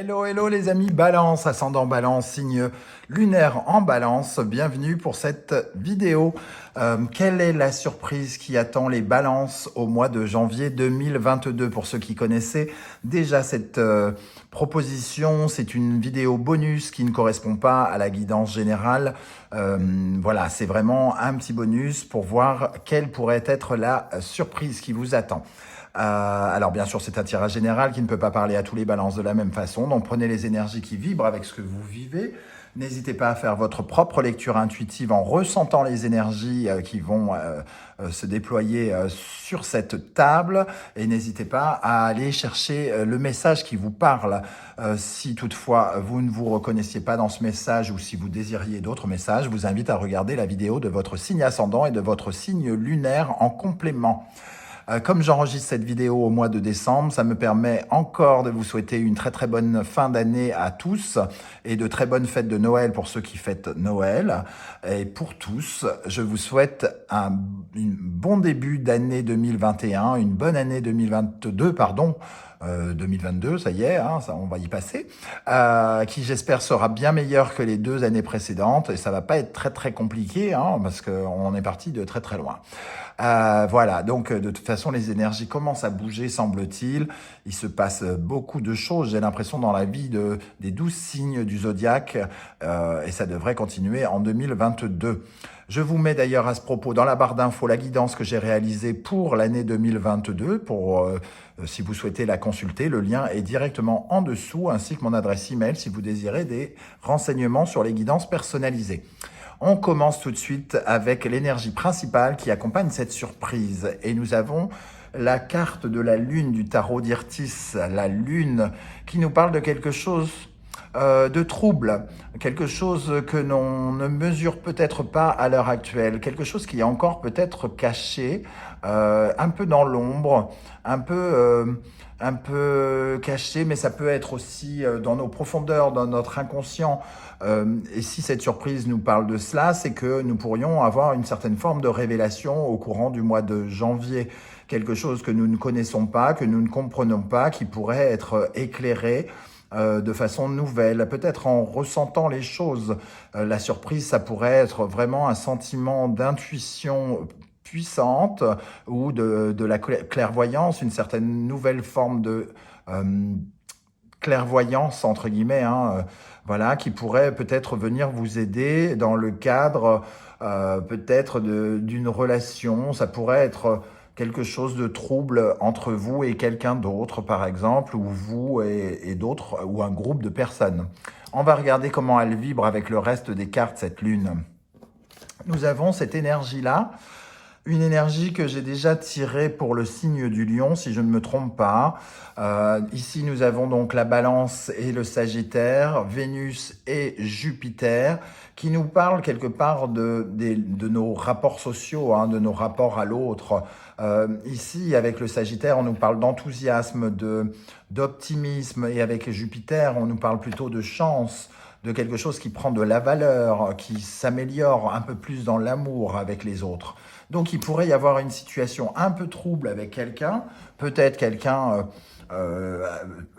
Hello, hello les amis, Balance, ascendant Balance, signe lunaire en Balance. Bienvenue pour cette vidéo. Quelle est la surprise qui attend les Balances au mois de janvier 2022? Pour ceux qui connaissaient déjà cette proposition, c'est une vidéo bonus qui ne correspond pas à la guidance générale. Voilà, c'est vraiment un petit bonus pour voir quelle pourrait être la surprise qui vous attend. Alors bien sûr, c'est un tirage général qui ne peut pas parler à tous les balances de la même façon. Donc prenez les énergies qui vibrent avec ce que vous vivez. N'hésitez pas à faire votre propre lecture intuitive en ressentant les énergies qui vont se déployer sur cette table. Et n'hésitez pas à aller chercher le message qui vous parle. Si toutefois vous ne vous reconnaissiez pas dans ce message ou si vous désiriez d'autres messages, je vous invite à regarder la vidéo de votre signe ascendant et de votre signe lunaire en complément. Comme j'enregistre cette vidéo au mois de décembre, ça me permet encore de vous souhaiter une très très bonne fin d'année à tous et de très bonnes fêtes de Noël pour ceux qui fêtent Noël. Et pour tous, je vous souhaite un bon début d'année 2021, une bonne année 2022, pardon. 2022, ça y est, hein, ça, on va y passer, qui j'espère sera bien meilleur que les 2 années précédentes et ça va pas être très très compliqué hein, parce qu'on est parti de très très loin. Voilà, donc de toute façon les énergies commencent à bouger semble-t-il, il se passe beaucoup de choses, j'ai l'impression dans la vie des 12 signes du zodiaque et ça devrait continuer en 2022. Je vous mets d'ailleurs à ce propos dans la barre d'infos la guidance que j'ai réalisée pour l'année 2022, pour si vous souhaitez la consulter, le lien est directement en dessous, ainsi que mon adresse email si vous désirez des renseignements sur les guidances personnalisées. On commence tout de suite avec l'énergie principale qui accompagne cette surprise. Et nous avons la carte de la lune du tarot d'Irtis, la lune qui nous parle de quelque chose de trouble, quelque chose que l'on ne mesure peut-être pas à l'heure actuelle, quelque chose qui est encore peut-être caché, un peu dans l'ombre, un peu caché, mais ça peut être aussi dans nos profondeurs, dans notre inconscient. Et si cette surprise nous parle de cela, c'est que nous pourrions avoir une certaine forme de révélation au courant du mois de janvier. Quelque chose que nous ne connaissons pas, que nous ne comprenons pas, qui pourrait être éclairé de façon nouvelle, peut-être en ressentant les choses. La surprise, ça pourrait être vraiment un sentiment d'intuition puissante ou de la clairvoyance, une certaine nouvelle forme de clairvoyance, entre guillemets, hein, voilà, qui pourrait peut-être venir vous aider dans le cadre peut-être d'une relation. Ça pourrait être quelque chose de trouble entre vous et quelqu'un d'autre, par exemple, ou vous et d'autres, ou un groupe de personnes. On va regarder comment elle vibre avec le reste des cartes, cette lune. Nous avons cette énergie-là, une énergie que j'ai déjà tirée pour le signe du lion, si je ne me trompe pas. Ici, nous avons donc la balance et le sagittaire, Vénus et Jupiter, qui nous parlent quelque part de nos rapports sociaux, hein, de nos rapports à l'autre. Ici, avec le sagittaire, on nous parle d'enthousiasme, d'optimisme, et avec Jupiter, on nous parle plutôt de chance, de quelque chose qui prend de la valeur, qui s'améliore un peu plus dans l'amour avec les autres. Donc, il pourrait y avoir une situation un peu trouble avec quelqu'un, peut-être quelqu'un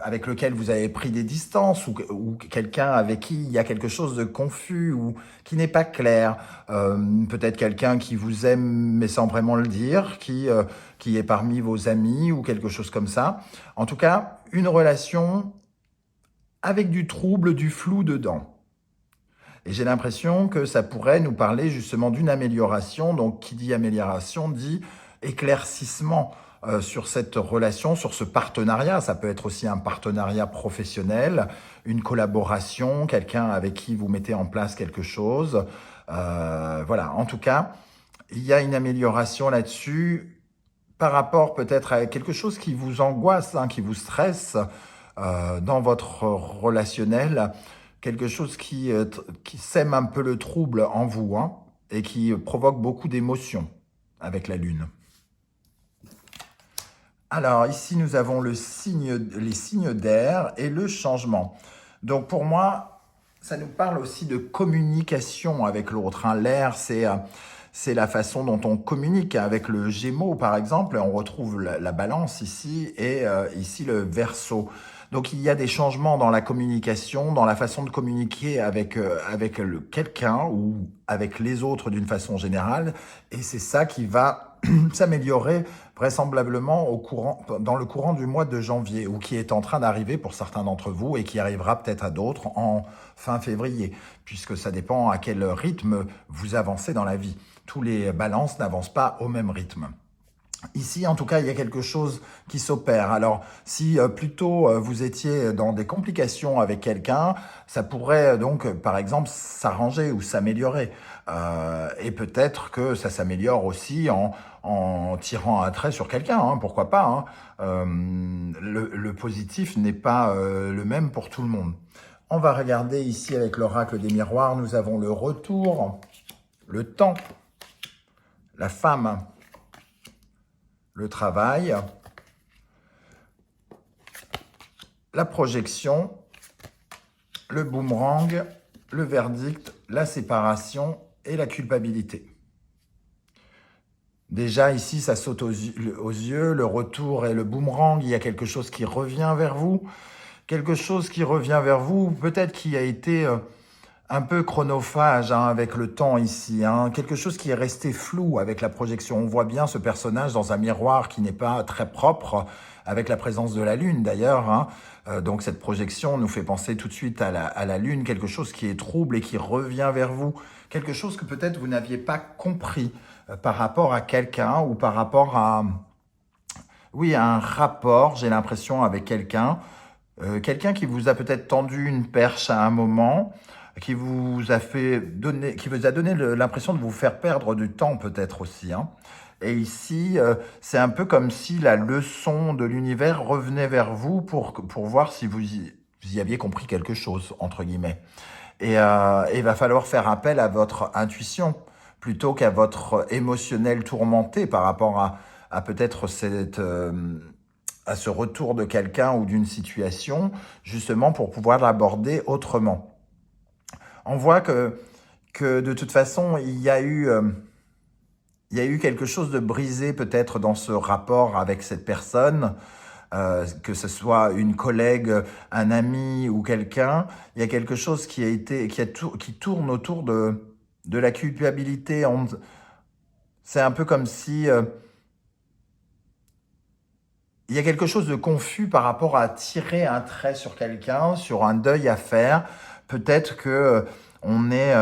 avec lequel vous avez pris des distances ou quelqu'un avec qui il y a quelque chose de confus ou qui n'est pas clair. Peut-être quelqu'un qui vous aime mais sans vraiment le dire, qui est parmi vos amis ou quelque chose comme ça. En tout cas, une relation avec du trouble, du flou dedans. Et j'ai l'impression que ça pourrait nous parler justement d'une amélioration. Donc, qui dit amélioration dit éclaircissement sur cette relation, sur ce partenariat. Ça peut être aussi un partenariat professionnel, une collaboration, quelqu'un avec qui vous mettez en place quelque chose. Voilà, en tout cas, il y a une amélioration là-dessus par rapport peut-être à quelque chose qui vous angoisse, hein, qui vous stresse dans votre relationnel. Quelque chose qui sème un peu le trouble en vous hein, et qui provoque beaucoup d'émotions avec la lune. Alors ici, nous avons les signes d'air et le changement. Donc pour moi, ça nous parle aussi de communication avec l'autre. Hein. L'air, c'est la façon dont on communique. Avec le Gémeaux, par exemple, on retrouve la balance ici et ici le Verseau. Donc, il y a des changements dans la communication, dans la façon de communiquer avec, quelqu'un ou avec les autres d'une façon générale. Et c'est ça qui va s'améliorer vraisemblablement dans le courant du mois de janvier, ou qui est en train d'arriver pour certains d'entre vous et qui arrivera peut-être à d'autres en fin février, puisque ça dépend à quel rythme vous avancez dans la vie. Tous les balances n'avancent pas au même rythme. Ici, en tout cas, il y a quelque chose qui s'opère. Alors, si plutôt vous étiez dans des complications avec quelqu'un, ça pourrait donc, par exemple, s'arranger ou s'améliorer. Et peut-être que ça s'améliore aussi en tirant un trait sur quelqu'un, hein, pourquoi pas. Hein. Le positif n'est pas le même pour tout le monde. On va regarder ici avec l'oracle des miroirs. Nous avons le retour, le temps, la femme, le travail, la projection, le boomerang, le verdict, la séparation et la culpabilité. Déjà ici, ça saute aux yeux, le retour et le boomerang, il y a quelque chose qui revient vers vous. Quelque chose qui revient vers vous, peut-être qui a été un peu chronophage hein, avec le temps ici, hein. Quelque chose qui est resté flou avec la projection. On voit bien ce personnage dans un miroir qui n'est pas très propre, avec la présence de la Lune d'ailleurs. Hein. Donc cette projection nous fait penser tout de suite à la Lune, quelque chose qui est trouble et qui revient vers vous. Quelque chose que peut-être vous n'aviez pas compris par rapport à quelqu'un ou par rapport à... Oui, à un rapport, j'ai l'impression, avec quelqu'un. Quelqu'un qui vous a peut-être tendu une perche à un moment, qui vous a donné l'impression de vous faire perdre du temps peut-être aussi. Hein. Et ici, c'est un peu comme si la leçon de l'univers revenait vers vous pour voir si vous y aviez compris quelque chose, entre guillemets. Et il va falloir faire appel à votre intuition plutôt qu'à votre émotionnel tourmenté par rapport à peut-être à ce retour de quelqu'un ou d'une situation, justement pour pouvoir l'aborder autrement. On voit que de toute façon, il y a eu quelque chose de brisé peut-être dans ce rapport avec cette personne, que ce soit une collègue, un ami ou quelqu'un. Il y a quelque chose qui tourne autour de la culpabilité. C'est un peu comme si... il y a quelque chose de confus par rapport à tirer un trait sur quelqu'un, sur un deuil à faire. Peut-être que on est,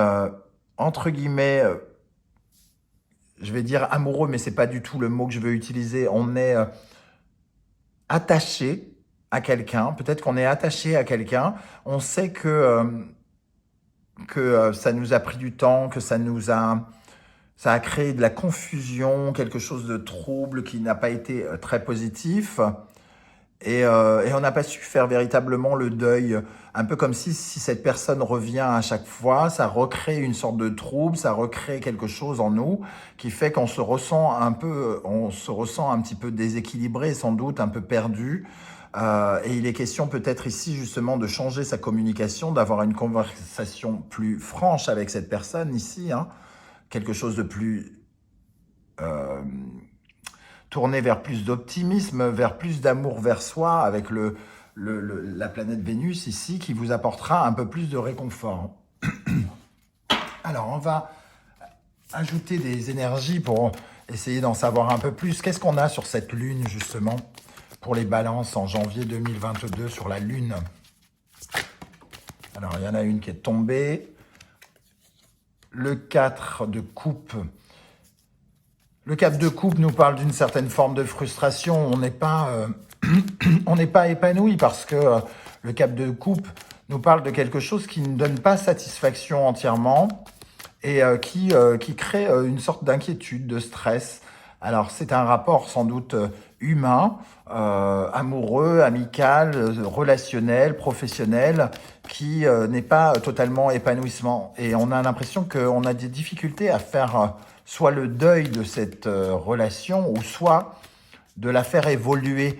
entre guillemets, je vais dire amoureux, mais c'est pas du tout le mot que je veux utiliser. On est attaché à quelqu'un. Peut-être qu'on est attaché à quelqu'un. On sait que ça nous a pris du temps, que ça a créé de la confusion, quelque chose de trouble qui n'a pas été très positif. Et on n'a pas su faire véritablement le deuil, un peu comme si cette personne revient à chaque fois, ça recrée une sorte de trouble, ça recrée quelque chose en nous qui fait qu'on se ressent un petit peu déséquilibré, sans doute un peu perdu. Et il est question peut-être ici justement de changer sa communication, d'avoir une conversation plus franche avec cette personne ici, hein, quelque chose de plus... tourner vers plus d'optimisme, vers plus d'amour vers soi, avec la planète Vénus ici, qui vous apportera un peu plus de réconfort. Alors, on va ajouter des énergies pour essayer d'en savoir un peu plus. Qu'est-ce qu'on a sur cette lune, justement, pour les balances en janvier 2022 sur la lune? Alors, il y en a une qui est tombée. Le 4 de coupe. Le 4 de coupe nous parle d'une certaine forme de frustration. On n'est pas épanoui parce que le 4 de coupe nous parle de quelque chose qui ne donne pas satisfaction entièrement et qui crée une sorte d'inquiétude, de stress. Alors, c'est un rapport sans doute humain, amoureux, amical, relationnel, professionnel, qui n'est pas totalement épanouissement. Et on a l'impression qu'on a des difficultés à faire... soit le deuil de cette relation, ou soit de la faire évoluer,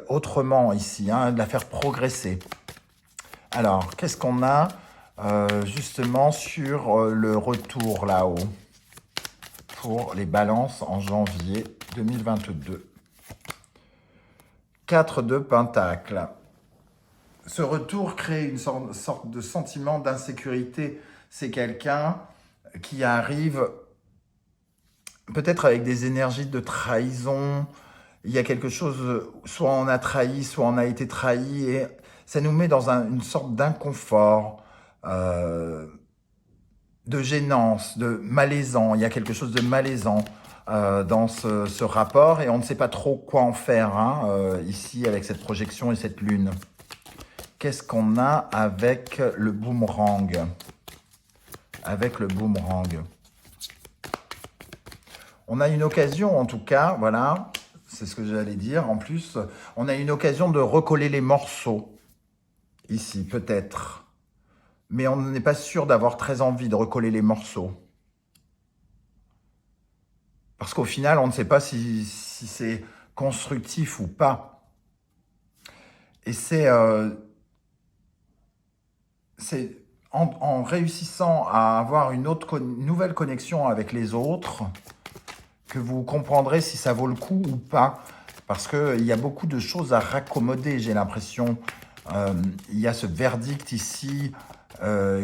autrement ici, hein, de la faire progresser. Alors, qu'est-ce qu'on a? justement sur le retour là-haut pour les balances en janvier 2022. 4 de Pentacle. Ce retour crée une sorte de sentiment d'insécurité. C'est quelqu'un qui arrive peut-être avec des énergies de trahison. Il y a quelque chose, soit on a trahi, soit on a été trahi, et ça nous met dans une sorte d'inconfort, de gênance, de malaisant. Il y a quelque chose de malaisant dans ce rapport, et on ne sait pas trop quoi en faire ici avec cette projection et cette lune. Qu'est-ce qu'on a avec le boomerang? Avec le boomerang. On a une occasion, en tout cas, voilà, c'est ce que j'allais dire. En plus, on a une occasion de recoller les morceaux, ici, peut-être. Mais on n'est pas sûr d'avoir très envie de recoller les morceaux. Parce qu'au final, on ne sait pas si c'est constructif ou pas. Et c'est en réussissant à avoir une nouvelle connexion avec les autres que vous comprendrez si ça vaut le coup ou pas. Parce qu'il y a beaucoup de choses à raccommoder, j'ai l'impression. Il y a ce verdict ici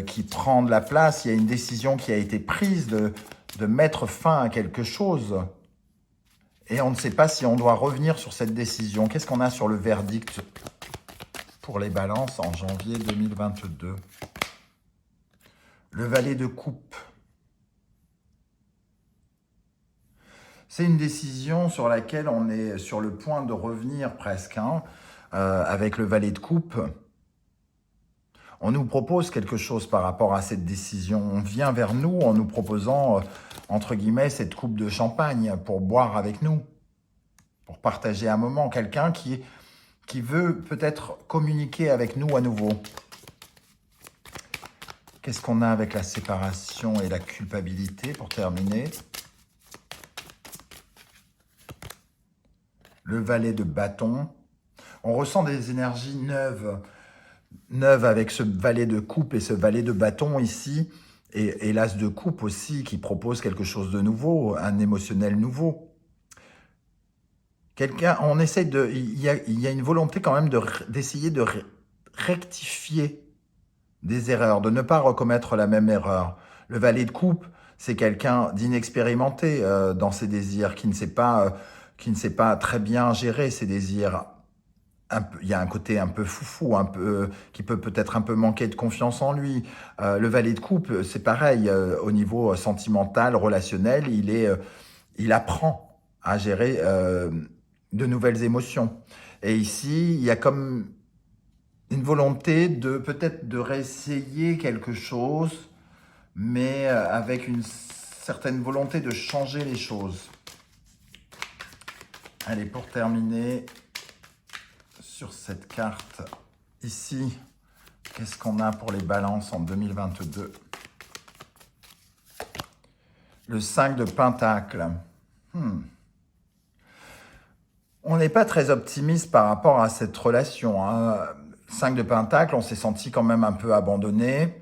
qui prend de la place. Il y a une décision qui a été prise de mettre fin à quelque chose. Et on ne sait pas si on doit revenir sur cette décision. Qu'est-ce qu'on a sur le verdict pour les balances en janvier 2022? Le valet de coupe. C'est une décision sur laquelle on est sur le point de revenir presque, avec le valet de coupe. On nous propose quelque chose par rapport à cette décision. On vient vers nous en nous proposant, entre guillemets, cette coupe de champagne pour boire avec nous, pour partager un moment. Quelqu'un qui veut peut-être communiquer avec nous à nouveau. Qu'est-ce qu'on a avec la séparation et la culpabilité pour terminer? Le valet de bâton. On ressent des énergies neuves avec ce valet de coupe et ce valet de bâton ici. Et l'as de coupe aussi qui propose quelque chose de nouveau, un émotionnel nouveau. On essaye il y a une volonté quand même d'essayer de rectifier des erreurs, de ne pas recommettre la même erreur. Le valet de coupe, c'est quelqu'un d'inexpérimenté dans ses désirs, qui ne sait pas très bien gérer ses désirs. Il y a un côté un peu foufou, qui peut-être un peu manquer de confiance en lui. Le valet de coupe, c'est pareil, au niveau sentimental, relationnel, il apprend à gérer de nouvelles émotions. Et ici, il y a comme une volonté peut-être de réessayer quelque chose, mais avec une certaine volonté de changer les choses. Allez, pour terminer, sur cette carte ici, qu'est-ce qu'on a pour les balances en 2022? Le 5 de Pentacle. On n'est pas très optimiste par rapport à cette relation. 5 de Pentacle, on s'est senti quand même un peu abandonné,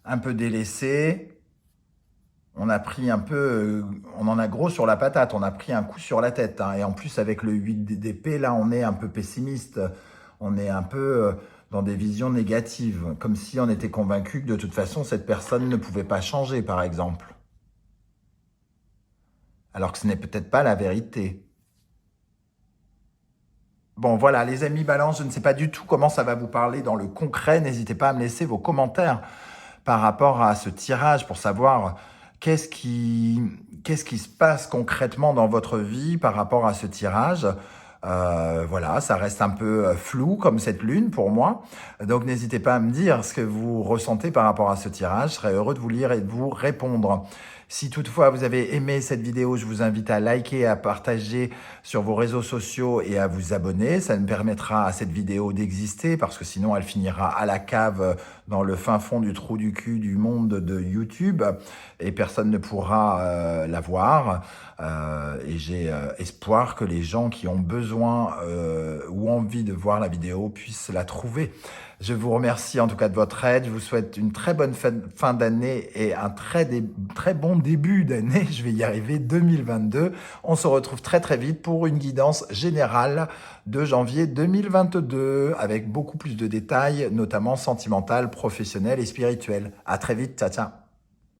un peu délaissé. On a pris on en a gros sur la patate, on a pris un coup sur la tête. Et en plus, avec le 8 d'épée, là, on est un peu pessimiste. On est un peu dans des visions négatives, comme si on était convaincu que de toute façon, cette personne ne pouvait pas changer, par exemple. Alors que ce n'est peut-être pas la vérité. Bon, voilà, les amis Balance, je ne sais pas du tout comment ça va vous parler dans le concret. N'hésitez pas à me laisser vos commentaires par rapport à ce tirage pour savoir qu'est-ce qui se passe concrètement dans votre vie par rapport à ce tirage. Voilà, ça reste un peu flou comme cette lune pour moi. Donc, n'hésitez pas à me dire ce que vous ressentez par rapport à ce tirage. Je serais heureux de vous lire et de vous répondre. Si toutefois vous avez aimé cette vidéo, je vous invite à liker, à partager sur vos réseaux sociaux et à vous abonner. Ça me permettra à cette vidéo d'exister parce que sinon elle finira à la cave dans le fin fond du trou du cul du monde de YouTube et personne ne pourra la voir. Et j'ai espoir que les gens qui ont besoin ou envie de voir la vidéo puissent la trouver. Je vous remercie en tout cas de votre aide. Je vous souhaite une très bonne fin d'année et un très bon début d'année. Je vais y arriver 2022. On se retrouve très très vite pour une guidance générale de janvier 2022 avec beaucoup plus de détails, notamment sentimental, professionnel et spirituel. À très vite. Ciao, ciao.